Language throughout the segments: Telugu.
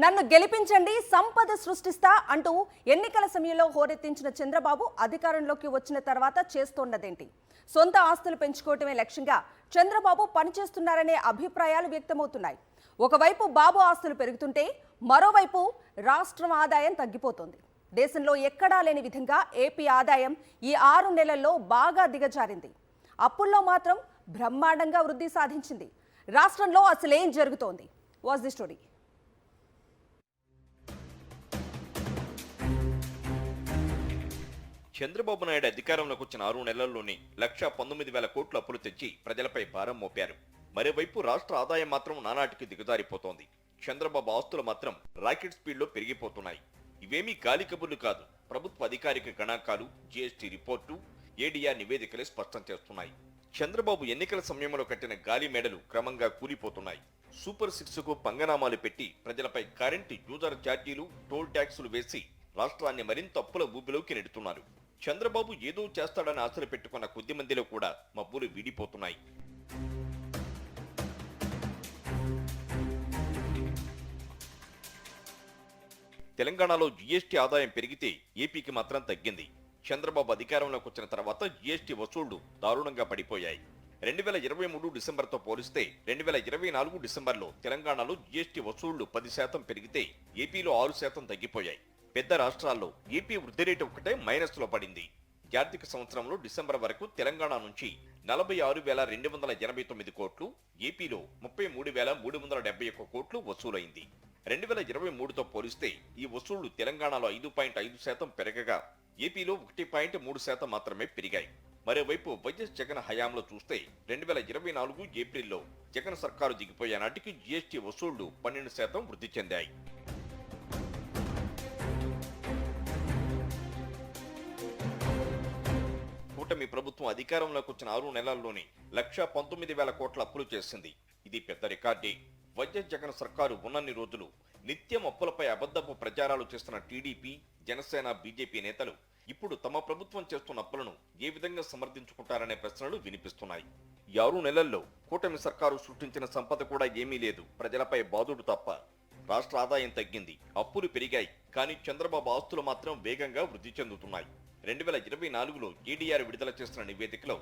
నన్ను గెలిపించండి సంపద సృష్టిస్తా అంటూ ఎన్నికల సమయంలో హోరెత్తించిన చంద్రబాబు అధికారంలోకి వచ్చిన తర్వాత చేస్తోన్నదేంటి? సొంత ఆస్తులు పెంచుకోవటమే లక్ష్యంగా చంద్రబాబు పనిచేస్తున్నారనే అభిప్రాయాలు వ్యక్తమవుతున్నాయి. ఒకవైపు బాబు ఆస్తులు పెరుగుతుంటే మరోవైపు రాష్ట్రం ఆదాయం తగ్గిపోతోంది. దేశంలో ఎక్కడా లేని విధంగా ఏపీ ఆదాయం ఈ 6 నెలల్లో బాగా దిగజారింది. అప్పుల్లో మాత్రం బ్రహ్మాండంగా వృద్ధి సాధించింది. రాష్ట్రంలో అసలేం జరుగుతోంది? Watch the story. Chandrababu Naidu అధికారంలోకి వచ్చిన 6 నెలల్లోనే 1,19,000 కోట్ల అప్పులు తెచ్చి ప్రజలపై భారం మోపారు. మరోవైపు రాష్ట్ర ఆదాయం మాత్రం నానాటికి దిగజారిపోతోంది. చంద్రబాబు ఆస్తులు మాత్రం రాకెట్ స్పీడ్ లో పెరిగిపోతున్నాయి. ఇవేమీ గాలి కబుర్లు కాదు. ప్రభుత్వ అధికారిక గణాంకాలు, జీఎస్టీ రిపోర్టు, ఏడీఆర్ నివేదికలే స్పష్టం చేస్తున్నాయి. చంద్రబాబు ఎన్నికల సమయంలో కట్టిన గాలి మేడలు క్రమంగా కూలిపోతున్నాయి. సూపర్ 6కు పంగనామాలు పెట్టి ప్రజలపై కరెంటు, యూజర్ ఛార్జీలు, టోల్ ట్యాక్సులు వేసి రాష్ట్రాన్ని మరింత అప్పుల ఊబిలోకి నెడుతున్నారు. చంద్రబాబు ఏదో చేస్తాడని ఆశలు పెట్టుకున్న కొద్ది మందిలో కూడా మబ్బులు వీడిపోతున్నాయి. తెలంగాణలో జీఎస్టీ ఆదాయం పెరిగితే ఏపీకి మాత్రం తగ్గింది. చంద్రబాబు అధికారంలోకి వచ్చిన తర్వాత జీఎస్టీ వసూళ్లు దారుణంగా పడిపోయాయి. 2023 డిసెంబర్తో పోలిస్తే 2024 డిసెంబర్లో తెలంగాణలో జీఎస్టీ వసూళ్లు 10% పెరిగితే ఏపీలో 6% తగ్గిపోయాయి. పెద్ద రాష్ట్రాల్లో ఏపీ వృద్ధి రేటు ఒకటే మైనస్లో పడింది. ఆర్థిక సంవత్సరంలో డిసెంబర్ వరకు తెలంగాణ నుంచి 46,289 కోట్లు, ఏపీలో 33,371 కోట్లు వసూలైంది. 2023తో పోలిస్తే ఈ వసూళ్లు తెలంగాణలో 5.5% పెరగగా ఏపీలో 1.3% మాత్రమే పెరిగాయి. మరోవైపు వైఎస్ జగన్ హయాంలో చూస్తే 2024 ఏప్రిల్లో జగన్ సర్కారు దిగిపోయే నాటికి జీఎస్టీ వసూళ్లు 12% వృద్ధి చెందాయి. కూటమి ప్రభుత్వం అధికారంలోకి వచ్చిన 6 నెలల్లోనే 1,19,000 కోట్ల అప్పులు చేసింది. ఇది పెద్ద రికార్డే. వైఎస్ జగన్ సర్కారు ఉన్నన్ని రోజులు నిత్యం అప్పులపై అబద్ధపు ప్రచారాలు చేస్తున్న టీడీపీ, జనసేన, బీజేపీ నేతలు ఇప్పుడు తమ ప్రభుత్వం చేస్తున్న అప్పులను ఏ విధంగా సమర్థించుకుంటారనే ప్రశ్నలు వినిపిస్తున్నాయి. ఈ 6 నెలల్లో కూటమి సర్కారు సృష్టించిన సంపద కూడా ఏమీ లేదు, ప్రజలపై బాధుడు తప్ప. రాష్ట్ర ఆదాయం తగ్గింది, అప్పులు పెరిగాయి, కానీ చంద్రబాబు ఆస్తులు మాత్రం వేగంగా వృద్ధి చెందుతున్నాయి. 2024లో ఏడీఆర్ విడుదల చేసిన నివేదికలో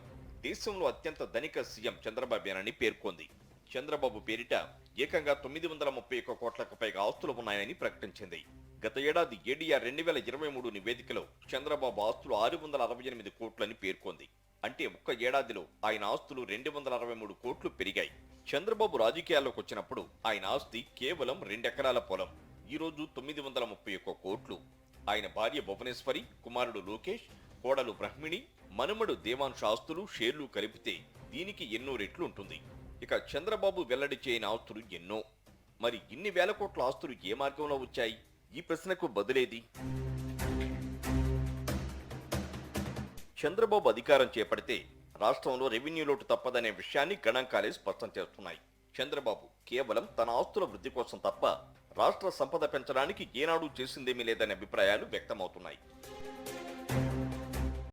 దేశంలో అత్యంత ధనిక సీఎం చంద్రబాబేనని పేర్కొంది. చంద్రబాబు పేరిట ఏకంగా 931 కోట్లకు పైగా ఆస్తులు ఉన్నాయని ప్రకటించింది. గత ఏడాది ఏడీఆర్ 2023 నివేదికలో చంద్రబాబు ఆస్తులు 668 కోట్లని పేర్కొంది. అంటే ఒక్క ఏడాదిలో ఆయన ఆస్తులు 263 కోట్లు పెరిగాయి. చంద్రబాబు రాజకీయాల్లోకి వచ్చినప్పుడు ఆయన ఆస్తి కేవలం 2 ఎకరాల పొలం. ఈరోజు 931 కోట్లు. ఆయన భార్య భువనేశ్వరి, కుమారుడు లోకేష్, కోడలు బ్రహ్మిణి, మనుమడు దేవాంశ ఆస్తులు, షేర్లు కలిపితే దీనికి ఎన్నో రెట్లు ఉంటుంది. ఇక చంద్రబాబు వెల్లడి చేయని ఆస్తులు ఎన్నో. మరి ఇన్ని వేల కోట్ల ఆస్తులు ఏ మార్గంలో వచ్చాయి? ఈ ప్రశ్నకు బదులేది? చంద్రబాబు అధికారం చేపడితే రాష్ట్రంలో రెవెన్యూ లోటు తప్పదనే విషయాన్ని గణాంకాలే స్పష్టం చేస్తున్నాయి. చంద్రబాబు కేవలం తన ఆస్తుల వృద్ధి కోసం తప్ప రాష్ట్ర సంపద పెంచడానికి ఏనాడు చేసిందేమీ లేదనే అభిప్రాయాలు వ్యక్తమవుతున్నాయి.